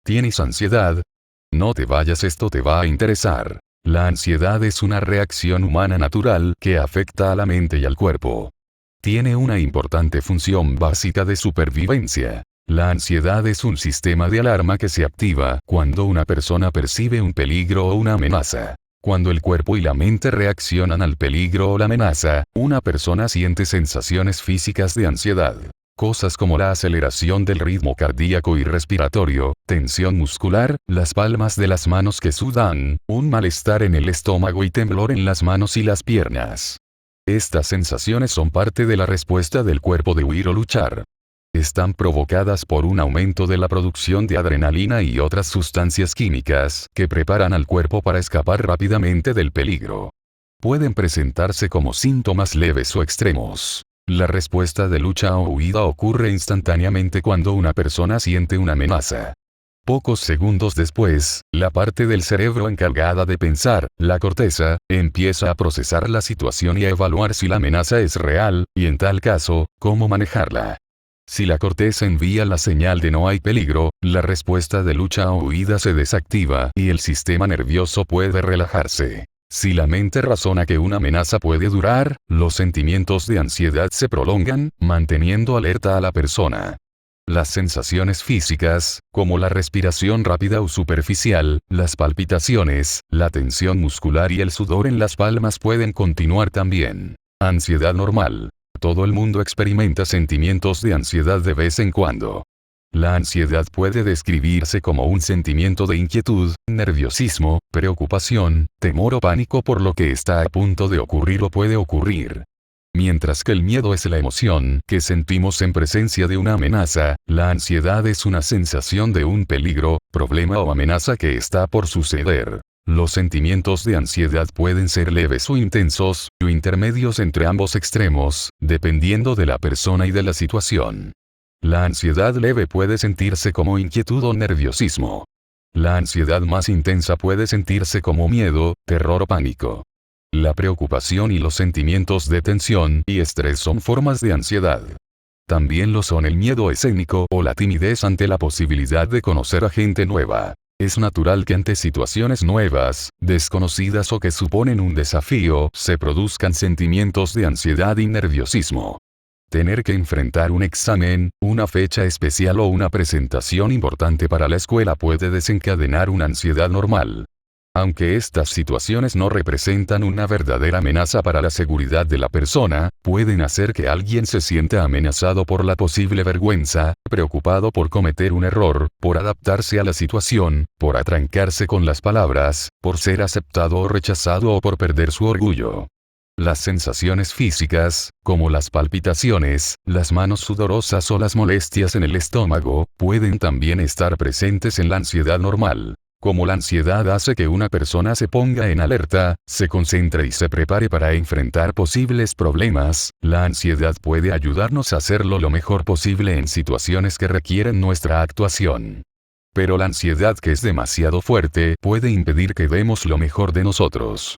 ¿Tienes ansiedad? No te vayas, esto te va a interesar. La ansiedad es una reacción humana natural que afecta a la mente y al cuerpo. Tiene una importante función básica de supervivencia. La ansiedad es un sistema de alarma que se activa cuando una persona percibe un peligro o una amenaza. Cuando el cuerpo y la mente reaccionan al peligro o la amenaza, una persona siente sensaciones físicas de ansiedad. Cosas como la aceleración del ritmo cardíaco y respiratorio, tensión muscular, las palmas de las manos que sudan, un malestar en el estómago y temblor en las manos y las piernas. Estas sensaciones son parte de la respuesta del cuerpo de huir o luchar. Están provocadas por un aumento de la producción de adrenalina y otras sustancias químicas que preparan al cuerpo para escapar rápidamente del peligro. Pueden presentarse como síntomas leves o extremos. La respuesta de lucha o huida ocurre instantáneamente cuando una persona siente una amenaza. Pocos segundos después, la parte del cerebro encargada de pensar, la corteza, empieza a procesar la situación y a evaluar si la amenaza es real, y en tal caso, cómo manejarla. Si la corteza envía la señal de no hay peligro, la respuesta de lucha o huida se desactiva y el sistema nervioso puede relajarse. Si la mente razona que una amenaza puede durar, los sentimientos de ansiedad se prolongan, manteniendo alerta a la persona. Las sensaciones físicas, como la respiración rápida o superficial, las palpitaciones, la tensión muscular y el sudor en las palmas pueden continuar también. Ansiedad normal. Todo el mundo experimenta sentimientos de ansiedad de vez en cuando. La ansiedad puede describirse como un sentimiento de inquietud, nerviosismo, preocupación, temor o pánico por lo que está a punto de ocurrir o puede ocurrir. Mientras que el miedo es la emoción que sentimos en presencia de una amenaza, la ansiedad es una sensación de un peligro, problema o amenaza que está por suceder. Los sentimientos de ansiedad pueden ser leves o intensos, o intermedios entre ambos extremos, dependiendo de la persona y de la situación. La ansiedad leve puede sentirse como inquietud o nerviosismo. La ansiedad más intensa puede sentirse como miedo, terror o pánico. La preocupación y los sentimientos de tensión y estrés son formas de ansiedad. También lo son el miedo escénico o la timidez ante la posibilidad de conocer a gente nueva. Es natural que ante situaciones nuevas, desconocidas o que suponen un desafío, se produzcan sentimientos de ansiedad y nerviosismo. Tener que enfrentar un examen, una fecha especial o una presentación importante para la escuela puede desencadenar una ansiedad normal. Aunque estas situaciones no representan una verdadera amenaza para la seguridad de la persona, pueden hacer que alguien se sienta amenazado por la posible vergüenza, preocupado por cometer un error, por adaptarse a la situación, por atrancarse con las palabras, por ser aceptado o rechazado o por perder su orgullo. Las sensaciones físicas, como las palpitaciones, las manos sudorosas o las molestias en el estómago, pueden también estar presentes en la ansiedad normal. Como la ansiedad hace que una persona se ponga en alerta, se concentre y se prepare para enfrentar posibles problemas, la ansiedad puede ayudarnos a hacerlo lo mejor posible en situaciones que requieren nuestra actuación. Pero la ansiedad que es demasiado fuerte puede impedir que demos lo mejor de nosotros.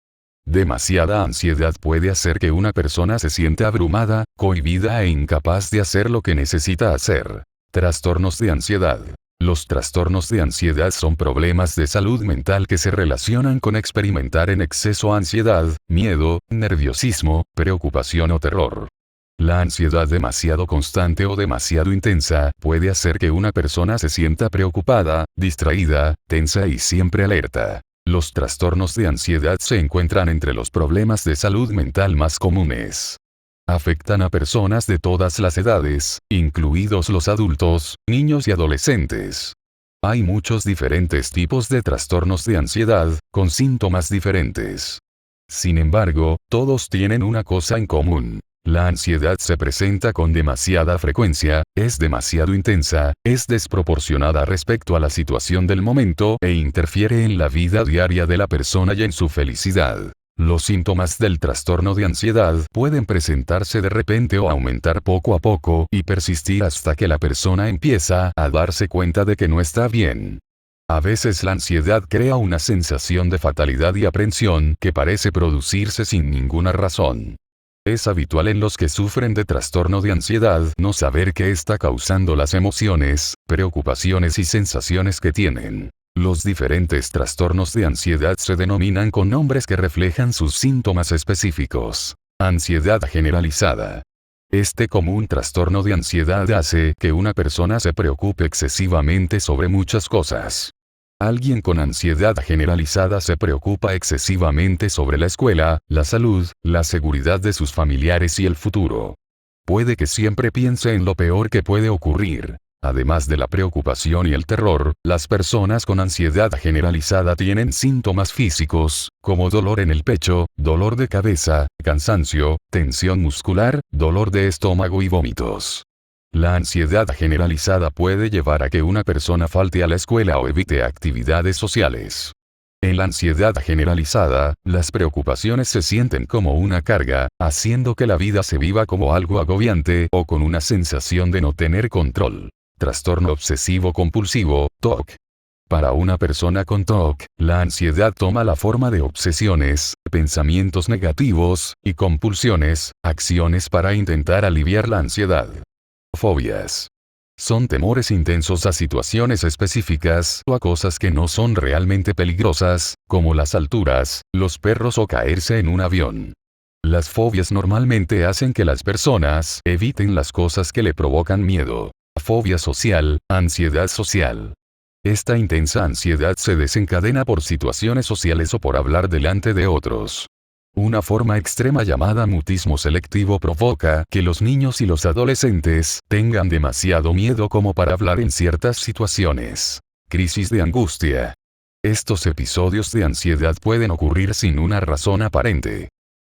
Demasiada ansiedad puede hacer que una persona se sienta abrumada, cohibida e incapaz de hacer lo que necesita hacer. Trastornos de ansiedad. Los trastornos de ansiedad son problemas de salud mental que se relacionan con experimentar en exceso ansiedad, miedo, nerviosismo, preocupación o terror. La ansiedad demasiado constante o demasiado intensa puede hacer que una persona se sienta preocupada, distraída, tensa y siempre alerta. Los trastornos de ansiedad se encuentran entre los problemas de salud mental más comunes. Afectan a personas de todas las edades, incluidos los adultos, niños y adolescentes. Hay muchos diferentes tipos de trastornos de ansiedad, con síntomas diferentes. Sin embargo, todos tienen una cosa en común. La ansiedad se presenta con demasiada frecuencia, es demasiado intensa, es desproporcionada respecto a la situación del momento e interfiere en la vida diaria de la persona y en su felicidad. Los síntomas del trastorno de ansiedad pueden presentarse de repente o aumentar poco a poco y persistir hasta que la persona empieza a darse cuenta de que no está bien. A veces la ansiedad crea una sensación de fatalidad y aprensión que parece producirse sin ninguna razón. Es habitual en los que sufren de trastorno de ansiedad no saber qué está causando las emociones, preocupaciones y sensaciones que tienen. Los diferentes trastornos de ansiedad se denominan con nombres que reflejan sus síntomas específicos. Ansiedad generalizada. Este común trastorno de ansiedad hace que una persona se preocupe excesivamente sobre muchas cosas. Alguien con ansiedad generalizada se preocupa excesivamente sobre la escuela, la salud, la seguridad de sus familiares y el futuro. Puede que siempre piense en lo peor que puede ocurrir. Además de la preocupación y el terror, las personas con ansiedad generalizada tienen síntomas físicos, como dolor en el pecho, dolor de cabeza, cansancio, tensión muscular, dolor de estómago y vómitos. La ansiedad generalizada puede llevar a que una persona falte a la escuela o evite actividades sociales. En la ansiedad generalizada, las preocupaciones se sienten como una carga, haciendo que la vida se viva como algo agobiante o con una sensación de no tener control. Trastorno obsesivo compulsivo, TOC. Para una persona con TOC, la ansiedad toma la forma de obsesiones, pensamientos negativos, y compulsiones, acciones para intentar aliviar la ansiedad. Fobias. Son temores intensos a situaciones específicas o a cosas que no son realmente peligrosas, como las alturas, los perros o caerse en un avión. Las fobias normalmente hacen que las personas eviten las cosas que le provocan miedo. Fobia social, ansiedad social. Esta intensa ansiedad se desencadena por situaciones sociales o por hablar delante de otros. Una forma extrema llamada mutismo selectivo provoca que los niños y los adolescentes tengan demasiado miedo como para hablar en ciertas situaciones. Crisis de angustia. Estos episodios de ansiedad pueden ocurrir sin una razón aparente.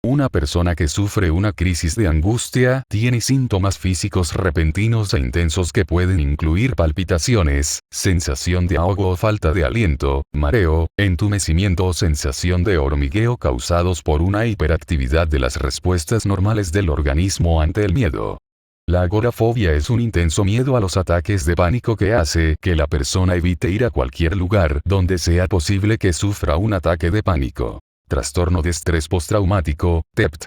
Una persona que sufre una crisis de angustia tiene síntomas físicos repentinos e intensos que pueden incluir palpitaciones, sensación de ahogo o falta de aliento, mareo, entumecimiento o sensación de hormigueo causados por una hiperactividad de las respuestas normales del organismo ante el miedo. La agorafobia es un intenso miedo a los ataques de pánico que hace que la persona evite ir a cualquier lugar donde sea posible que sufra un ataque de pánico. Trastorno de estrés postraumático, TEPT.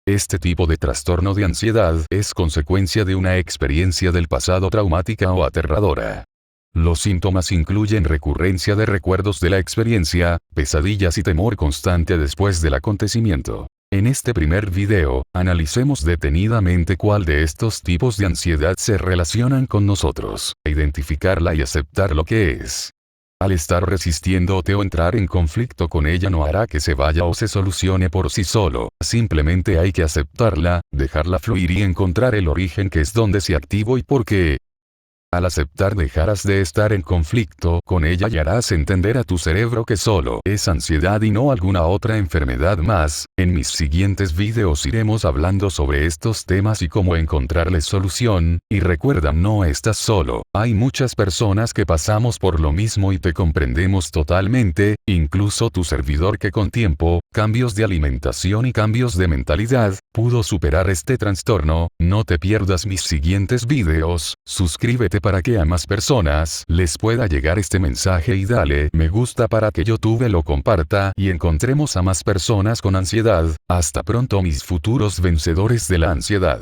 Este tipo de trastorno de ansiedad es consecuencia de una experiencia del pasado traumática o aterradora. Los síntomas incluyen recurrencia de recuerdos de la experiencia, pesadillas y temor constante después del acontecimiento. En este primer video, analicemos detenidamente cuál de estos tipos de ansiedad se relacionan con nosotros, identificarla y aceptar lo que es. Al estar resistiéndote o entrar en conflicto con ella no hará que se vaya o se solucione por sí solo, simplemente hay que aceptarla, dejarla fluir y encontrar el origen que es donde se activó y por qué. Al aceptar dejarás de estar en conflicto con ella y harás entender a tu cerebro que solo es ansiedad y no alguna otra enfermedad más. En mis siguientes videos iremos hablando sobre estos temas y cómo encontrarles solución, y recuerda, no estás solo, hay muchas personas que pasamos por lo mismo y te comprendemos totalmente, incluso tu servidor que con tiempo, cambios de alimentación y cambios de mentalidad, pudo superar este trastorno. No te pierdas mis siguientes videos, suscríbete para que a más personas les pueda llegar este mensaje y dale me gusta para que YouTube lo comparta y encontremos a más personas con ansiedad. Hasta pronto mis futuros vencedores de la ansiedad.